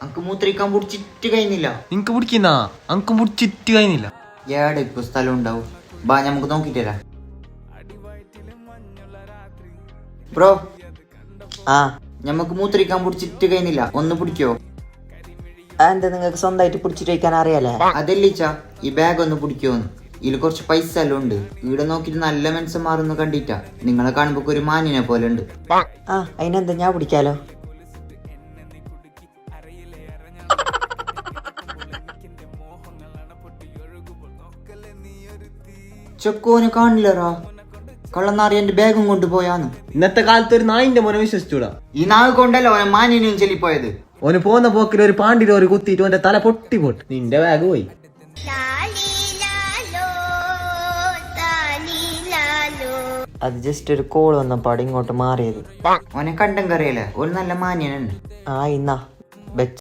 അനക്ക് മൂത്രിക്കാൻ പിടിച്ചിട്ട് കഴിയുന്നില്ല. നിനക്ക് പിടിക്കുന്ന അനക്ക് പിടിച്ചിട്ട് കഴിയുന്നില്ല. ഏടെ ഇപ്പൊ സ്ഥലം ഉണ്ടാവും. ബാ നമുക്ക് നോക്കിട്ട് തരാം. ബ്രോ ഞമ്മക്ക് മൂത്രിക്കാൻ പിടിച്ചിട്ട് കഴിയുന്നില്ല, ഒന്ന് പിടിക്കോ? എന്താ നിങ്ങൾക്ക് സ്വന്തമായിട്ട് പിടിച്ചിട്ട് വയ്ക്കാൻ അറിയാലേ? അതല്ലിച്ചാ ഈ ബാഗ് ഒന്ന് പിടിക്കോന്ന്. ഇതിൽ കുറച്ച് പൈസ എല്ലാം ഉണ്ട്. ഇവിടെ നോക്കിട്ട് നല്ല മനുഷ്യന്മാരൊന്നും കണ്ടിട്ടാ. നിങ്ങളെ കാണുമ്പോ ഒരു മാനിനെ പോലെ ഉണ്ട്. അതിനെന്താ ഞാൻ പിടിക്കാലോ. ചെക്കോന് കാണില്ലറാ. കള്ളനാറി എന്റെ ബാഗും കൊണ്ടുപോയാന്ന്. ഇന്നത്തെ കാലത്ത് ഒരു നായിന്റെ മോനെ വിശ്വസിച്ചൂടാ. ഈ നാവ് കൊണ്ടല്ലോ ഓനെ മാനിനെയും ചെല്ലിപ്പോയത്. ഓന് പോകുന്ന പോക്കിൽ ഒരു പാണ്ടി ലോറി കുത്തിയിട്ട് ഓന്റെ തല പൊട്ടി പോട്ട്. നിന്റെ ബാഗ് പോയി. അത് ജസ്റ്റ് ഒരു കോൾ വന്നപ്പാട് ഇങ്ങോട്ട് മാറിയത്. ഓനെ കണ്ടം കറിയല്ലേ, ഒരു നല്ല മാന്യനുണ്ട്. ഇന്നാ